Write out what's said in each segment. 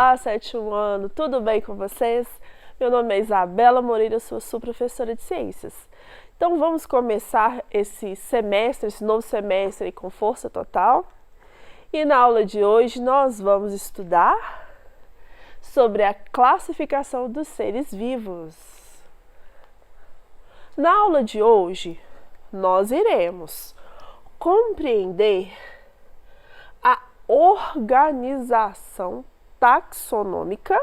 Olá, sétimo ano, tudo bem com vocês? Meu nome é Isabela Moreira, sou sua professora de ciências. Então vamos começar esse semestre, esse novo semestre com força total. E na aula de hoje nós vamos estudar sobre a classificação dos seres vivos. Na aula de hoje nós iremos compreender a organização taxonômica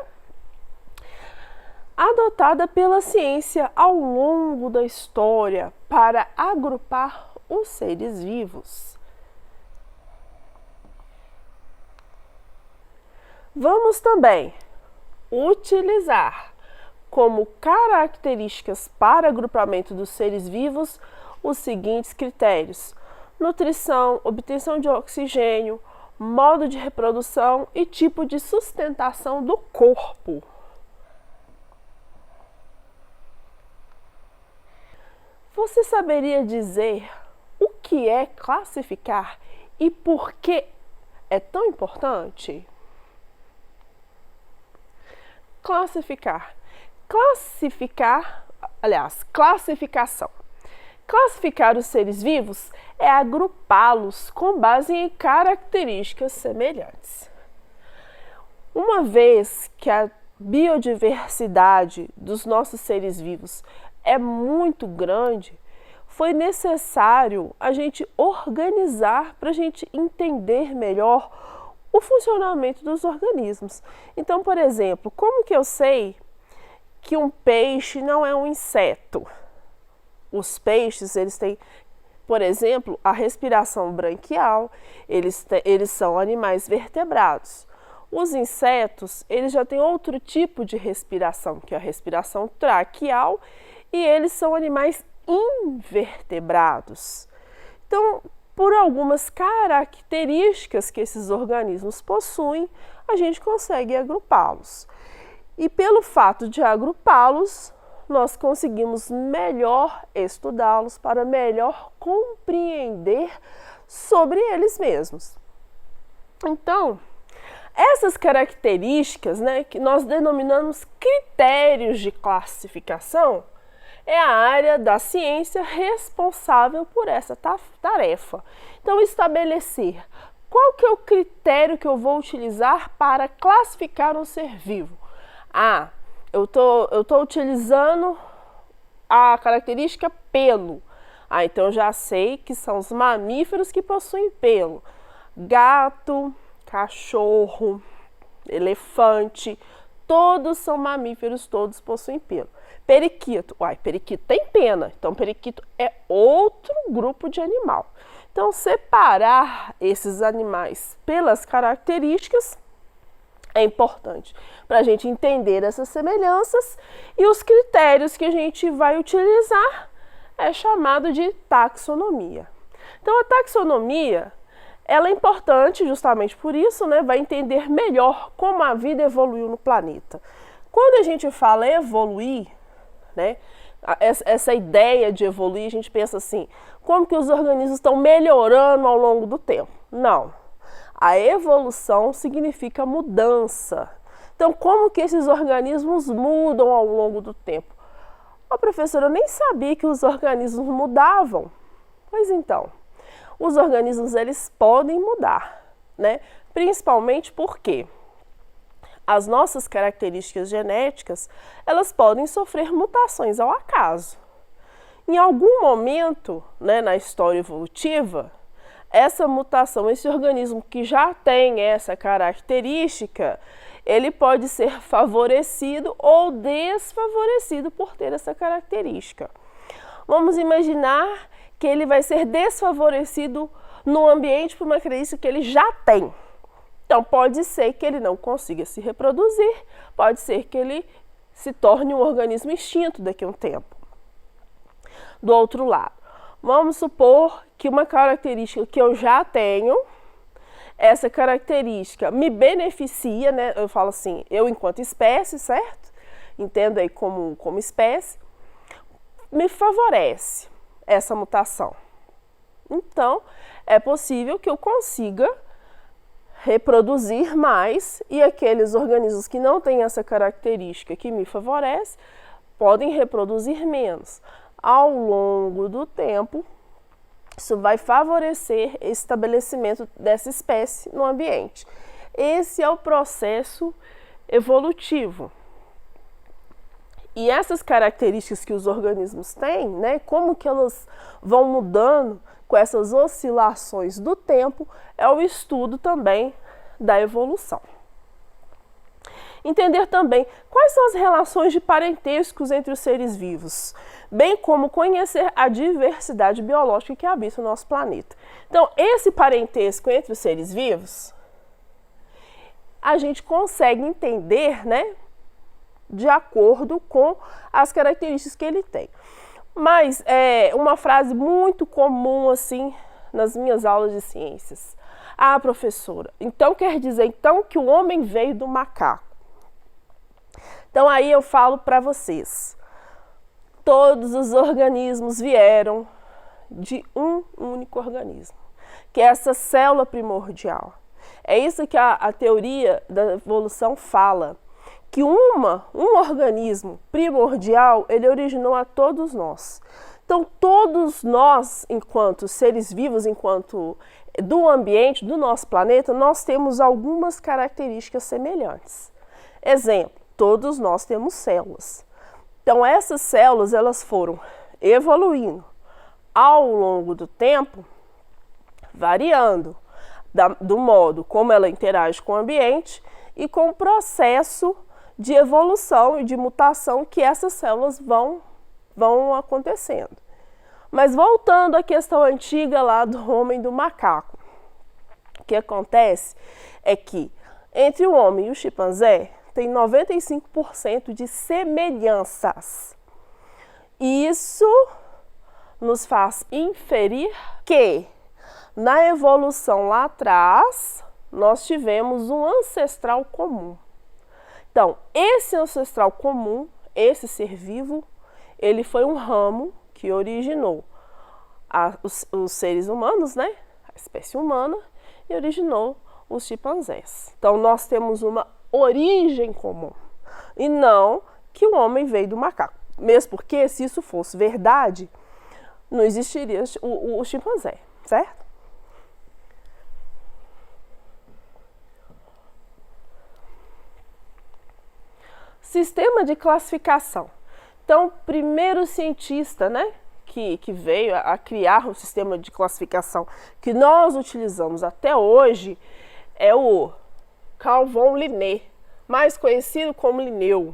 adotada pela ciência ao longo da história para agrupar os seres vivos. Vamos também utilizar como características para agrupamento dos seres vivos os seguintes critérios: nutrição, obtenção de oxigênio, modo de reprodução e tipo de sustentação do corpo. Você saberia dizer o que é classificar e por que é tão importante? Classificação. Classificar os seres vivos é agrupá-los com base em características semelhantes. Uma vez que a biodiversidade dos nossos seres vivos é muito grande, foi necessário a gente organizar para a gente entender melhor o funcionamento dos organismos. Então, por exemplo, como que eu sei que um peixe não é um inseto? Os peixes, eles têm, por exemplo, a respiração branquial, eles são animais vertebrados. Os insetos, eles já têm outro tipo de respiração, que é a respiração traqueal, e eles são animais invertebrados. Então, por algumas características que esses organismos possuem, a gente consegue agrupá-los. E pelo fato de agrupá-los, nós conseguimos melhor estudá-los para melhor compreender sobre eles mesmos. Então, essas características, que nós denominamos critérios de classificação, é a área da ciência responsável por essa tarefa. Então, estabelecer qual que é o critério que eu vou utilizar para classificar um ser vivo. Eu tô utilizando a característica pelo. Então eu já sei que são os mamíferos que possuem pelo. Gato, cachorro, elefante, todos são mamíferos, todos possuem pelo. Periquito, periquito tem pena, então periquito é outro grupo de animal. Então separar esses animais pelas características é importante para a gente entender essas semelhanças, e os critérios que a gente vai utilizar é chamado de taxonomia. Então a taxonomia, ela é importante justamente por isso, vai entender melhor como a vida evoluiu no planeta. Quando a gente fala evoluir, essa ideia de evoluir, a gente pensa assim, como que os organismos estão melhorando ao longo do tempo? Não. A evolução significa mudança. Então, como que esses organismos mudam ao longo do tempo? Professora, eu nem sabia que os organismos mudavam. Pois então, os organismos eles podem mudar, Principalmente porque as nossas características genéticas, elas podem sofrer mutações ao acaso. Em algum momento, na história evolutiva, essa mutação, esse organismo que já tem essa característica, ele pode ser favorecido ou desfavorecido por ter essa característica. Vamos imaginar que ele vai ser desfavorecido no ambiente por uma característica que ele já tem. Então, pode ser que ele não consiga se reproduzir, pode ser que ele se torne um organismo extinto daqui a um tempo. Do outro lado, vamos supor que uma característica que eu já tenho, essa característica me beneficia, Eu falo assim, eu enquanto espécie, certo? Entendo aí como espécie, me favorece essa mutação. Então, é possível que eu consiga reproduzir mais, e aqueles organismos que não têm essa característica que me favorece podem reproduzir menos. Ao longo do tempo, isso vai favorecer o estabelecimento dessa espécie no ambiente. Esse é o processo evolutivo. E essas características que os organismos têm, né, como que elas vão mudando com essas oscilações do tempo, é o estudo também da evolução. Entender também quais são as relações de parentescos entre os seres vivos, bem como conhecer a diversidade biológica que habita o nosso planeta. Então, esse parentesco entre os seres vivos, a gente consegue entender, né, de acordo com as características que ele tem. Mas é uma frase muito comum assim nas minhas aulas de ciências. Ah, professora, então quer dizer então que o homem veio do macaco. Então aí eu falo para vocês, todos os organismos vieram de um único organismo, que é essa célula primordial. É isso que a teoria da evolução fala, que um organismo primordial, ele originou a todos nós. Então, todos nós, enquanto seres vivos, enquanto do ambiente, do nosso planeta, nós temos algumas características semelhantes. Exemplo, todos nós temos células. Então, essas células, elas foram evoluindo ao longo do tempo, variando do modo como ela interage com o ambiente e com o processo de evolução e de mutação que essas células vão acontecendo. Mas voltando à questão antiga lá do homem e do macaco, o que acontece é que entre o homem e o chimpanzé tem 95% de semelhanças. Isso nos faz inferir que na evolução lá atrás nós tivemos um ancestral comum. Então, esse ancestral comum, esse ser vivo, ele foi um ramo que originou os seres humanos, né? A espécie humana, e originou os chimpanzés. Então, nós temos uma origem comum, e não que o homem veio do macaco. Mesmo porque, se isso fosse verdade, não existiria o chimpanzé, certo? Sistema de classificação. Então, primeiro cientista, né, que veio a criar o sistema de classificação que nós utilizamos até hoje é o Carl von Linné, mais conhecido como Linneu.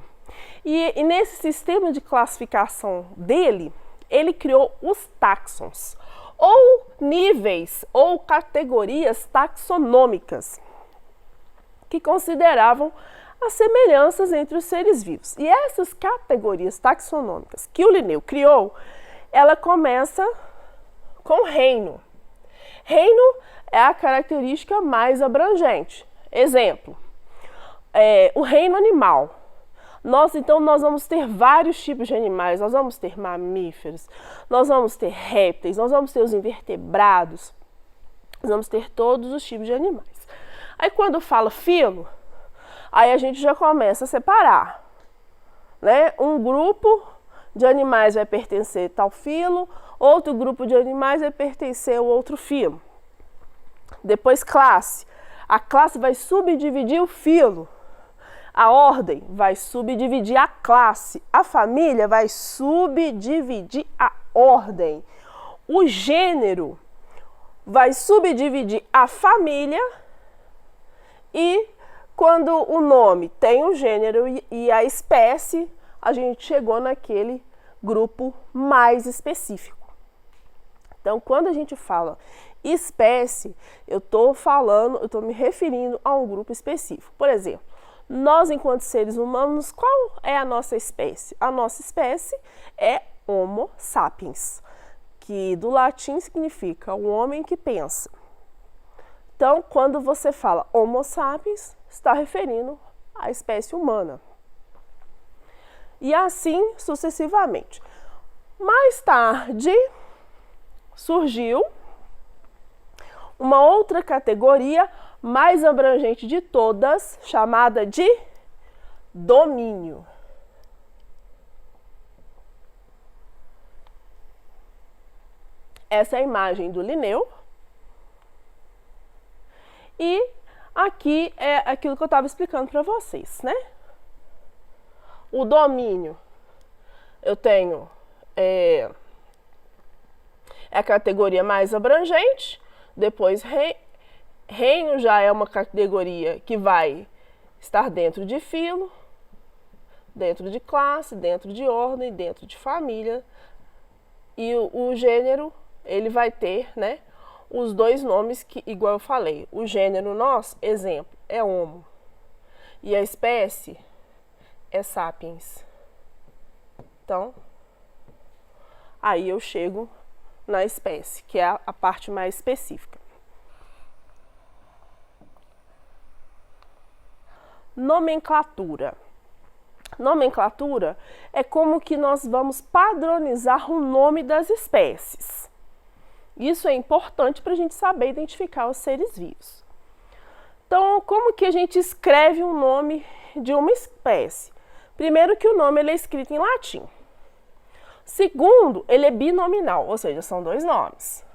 E nesse sistema de classificação dele, ele criou os táxons, ou níveis ou categorias taxonômicas, que consideravam as semelhanças entre os seres vivos. E essas categorias taxonômicas que o Linneu criou, ela começa com reino. Reino é a característica mais abrangente. Exemplo, o reino animal. Então nós vamos ter vários tipos de animais, nós vamos ter mamíferos, nós vamos ter répteis, nós vamos ter os invertebrados, nós vamos ter todos os tipos de animais. Aí quando fala filo, aí a gente já começa a separar, né? Um grupo de animais vai pertencer a tal filo, outro grupo de animais vai pertencer ao outro filo. Depois classe. A classe vai subdividir o filo. A ordem vai subdividir a classe. A família vai subdividir a ordem. O gênero vai subdividir a família e quando o nome tem o gênero e a espécie, a gente chegou naquele grupo mais específico. Então, quando a gente fala espécie, eu estou me referindo a um grupo específico. Por exemplo, nós, enquanto seres humanos, qual é a nossa espécie? A nossa espécie é Homo sapiens, que do latim significa o homem que pensa. Então, quando você fala Homo sapiens, está referindo à espécie humana. E assim sucessivamente. Mais tarde, surgiu uma outra categoria mais abrangente de todas, chamada de domínio. Essa é a imagem do Linneu. E aqui é aquilo que eu estava explicando para vocês, né? O domínio, eu tenho a categoria mais abrangente, depois reino já é uma categoria que vai estar dentro de filo, dentro de classe, dentro de ordem, dentro de família, e o gênero, ele vai ter, né, os dois nomes que, igual eu falei, o gênero nosso, exemplo, é Homo, e a espécie é Sapiens. Então, aí eu chego na espécie, que é a parte mais específica. Nomenclatura. Nomenclatura é como que nós vamos padronizar o nome das espécies. Isso é importante para a gente saber identificar os seres vivos. Então, como que a gente escreve um nome de uma espécie? Primeiro que o nome ele é escrito em latim. Segundo, ele é binominal, ou seja, são dois nomes.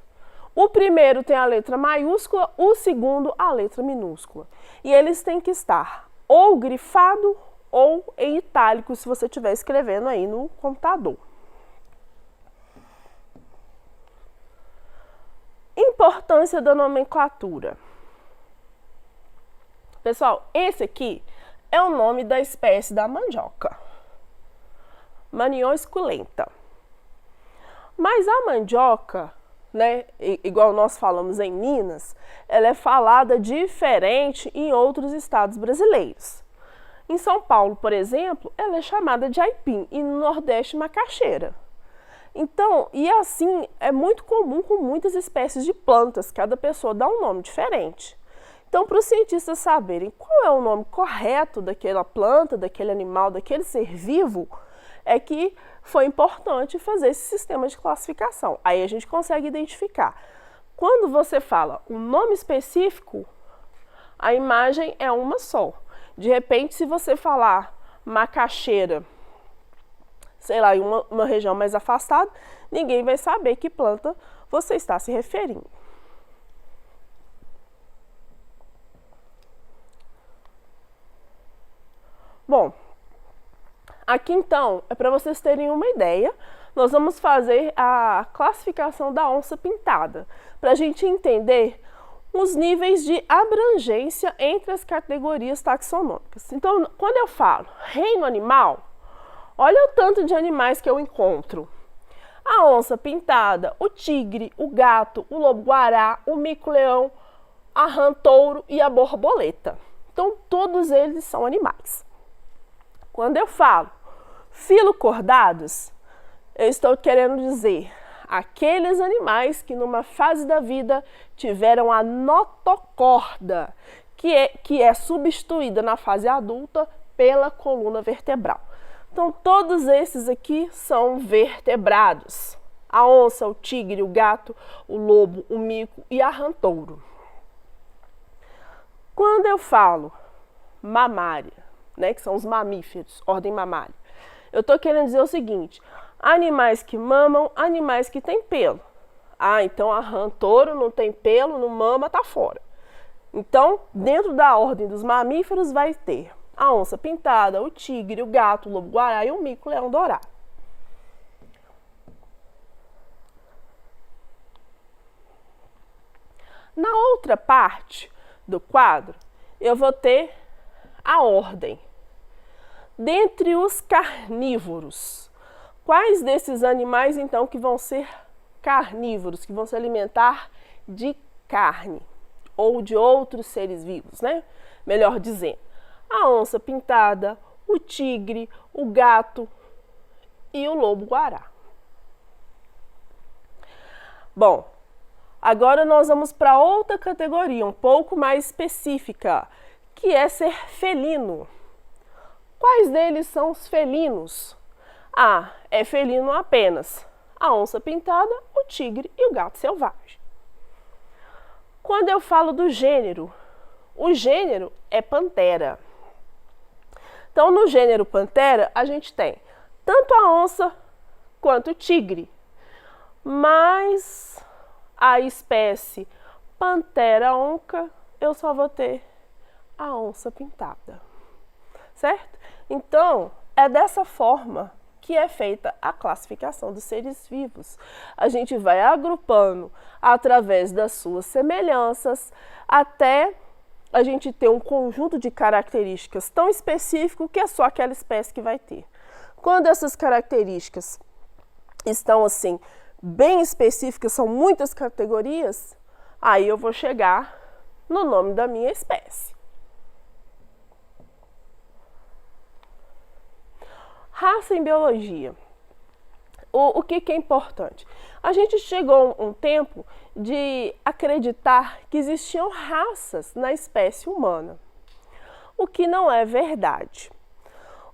O primeiro tem a letra maiúscula, o segundo a letra minúscula. E eles têm que estar ou grifado ou em itálico, se você estiver escrevendo aí no computador. Importância da nomenclatura. Pessoal, esse aqui é o nome da espécie da mandioca. Manion esculenta. Mas a mandioca, né, igual nós falamos em Minas, ela é falada diferente em outros estados brasileiros. Em São Paulo, por exemplo, ela é chamada de aipim e no Nordeste macaxeira. Então, e assim, é muito comum com muitas espécies de plantas, cada pessoa dá um nome diferente. Então, para os cientistas saberem qual é o nome correto daquela planta, daquele animal, daquele ser vivo, é que foi importante fazer esse sistema de classificação. Aí a gente consegue identificar. Quando você fala um nome específico, a imagem é uma só. De repente, se você falar macaxeira, sei lá, em uma região mais afastada, ninguém vai saber que planta você está se referindo. Bom, aqui então, é para vocês terem uma ideia, nós vamos fazer a classificação da onça pintada, para a gente entender os níveis de abrangência entre as categorias taxonômicas. Então, quando eu falo reino animal, olha o tanto de animais que eu encontro. A onça pintada, o tigre, o gato, o lobo-guará, o mico-leão, a rã-touro e a borboleta. Então, todos eles são animais. Quando eu falo filocordados, eu estou querendo dizer aqueles animais que numa fase da vida tiveram a notocorda, que é substituída na fase adulta pela coluna vertebral. Então, todos esses aqui são vertebrados. A onça, o tigre, o gato, o lobo, o mico e a rã-touro. Quando eu falo mamária, né, que são os mamíferos, ordem mamária, eu estou querendo dizer o seguinte: animais que mamam, animais que têm pelo. Ah, então a rã-touro não tem pelo, não mama, está fora. Então, dentro da ordem dos mamíferos vai ter a onça pintada, o tigre, o gato, o lobo-guará e o mico-leão-dourado. Na outra parte do quadro, eu vou ter a ordem. Dentre os carnívoros, quais desses animais, então, que vão ser carnívoros, que vão se alimentar de carne ou de outros seres vivos, né? Melhor dizendo, a onça pintada, o tigre, o gato e o lobo-guará. Bom, agora nós vamos para outra categoria, um pouco mais específica, que é ser felino. Quais deles são os felinos? Ah, é felino apenas a onça pintada, o tigre e o gato selvagem. Quando eu falo do gênero, O gênero é Panthera. Então, no gênero Panthera, a gente tem tanto a onça quanto o tigre. Mas a espécie Panthera onca, eu só vou ter a onça pintada. Certo? Então, é dessa forma que é feita a classificação dos seres vivos. A gente vai agrupando através das suas semelhanças até a gente ter um conjunto de características tão específico que é só aquela espécie que vai ter. Quando essas características estão assim bem específicas, são muitas categorias, aí eu vou chegar no nome da minha espécie. Raça em biologia. O que é importante? A gente chegou a um tempo de acreditar que existiam raças na espécie humana, o que não é verdade.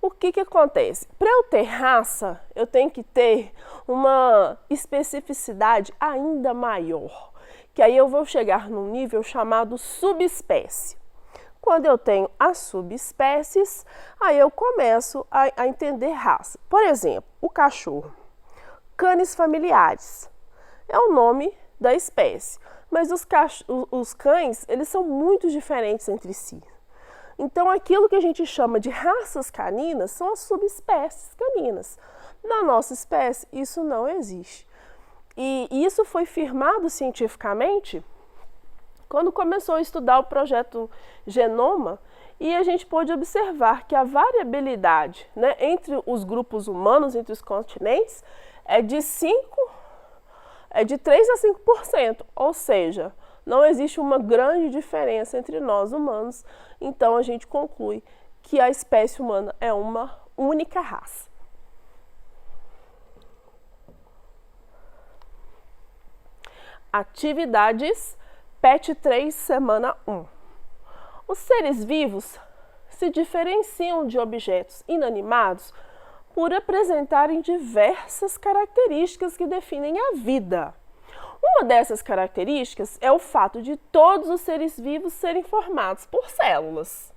O que acontece? Para eu ter raça, eu tenho que ter uma especificidade ainda maior, que aí eu vou chegar num nível chamado subespécie. Quando eu tenho as subespécies, aí eu começo a entender raça. Por exemplo, o cachorro, Canis familiaris, é o nome da espécie, mas os cães, eles são muito diferentes entre si. Então, aquilo que a gente chama de raças caninas são as subespécies caninas. Na nossa espécie, isso não existe. E isso foi firmado cientificamente quando começou a estudar o projeto Genoma, e a gente pôde observar que a variabilidade, né, entre os grupos humanos, entre os continentes, é de 3 a 5%, ou seja, não existe uma grande diferença entre nós humanos, então a gente conclui que a espécie humana é uma única raça. Atividades PET 3, semana 1. Os seres vivos se diferenciam de objetos inanimados por apresentarem diversas características que definem a vida. Uma dessas características é o fato de todos os seres vivos serem formados por células.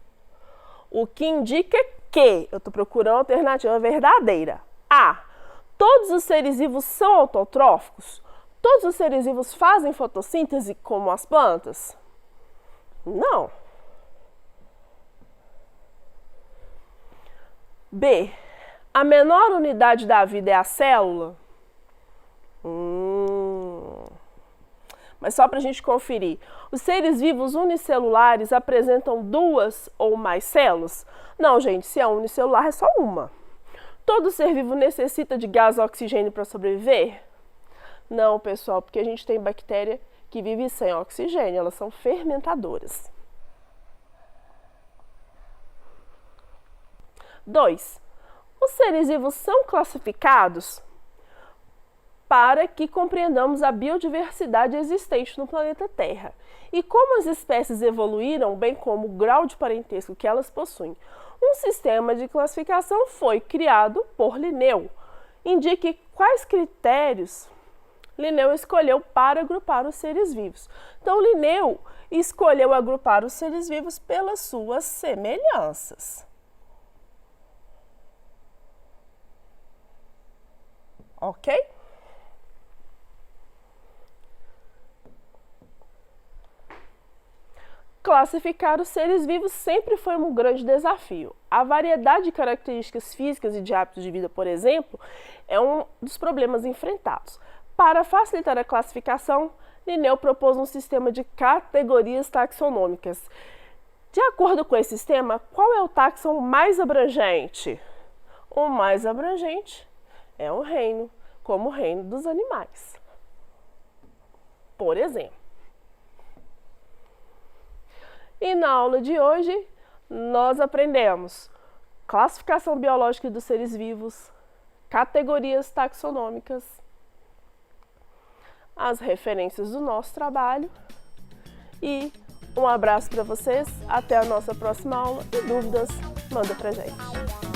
O que indica que, eu estou procurando a alternativa verdadeira. A. Todos os seres vivos são autotróficos? Todos os seres vivos fazem fotossíntese como as plantas? Não. B. A menor unidade da vida é a célula? Mas só para a gente conferir. Os seres vivos unicelulares apresentam 2 ou mais células? Não, gente, se é unicelular é só uma. Todo ser vivo necessita de gás e oxigênio para sobreviver? Não, pessoal, porque a gente tem bactéria que vive sem oxigênio, elas são fermentadoras. 2. Os seres vivos são classificados para que compreendamos a biodiversidade existente no planeta Terra e como as espécies evoluíram, bem como o grau de parentesco que elas possuem. Um sistema de classificação foi criado por Linneu. Indique quais critérios Linneu escolheu para agrupar os seres vivos. Então, Linneu escolheu agrupar os seres vivos pelas suas semelhanças. Ok? Classificar os seres vivos sempre foi um grande desafio. A variedade de características físicas e de hábitos de vida, por exemplo, é um dos problemas enfrentados. Para facilitar a classificação, Linneu propôs um sistema de categorias taxonômicas. De acordo com esse sistema, qual é o táxon mais abrangente? O mais abrangente é o reino, como o reino dos animais. Por exemplo. E na aula de hoje, nós aprendemos classificação biológica dos seres vivos, categorias taxonômicas, as referências do nosso trabalho e um abraço para vocês, até a nossa próxima aula e dúvidas, manda pra gente.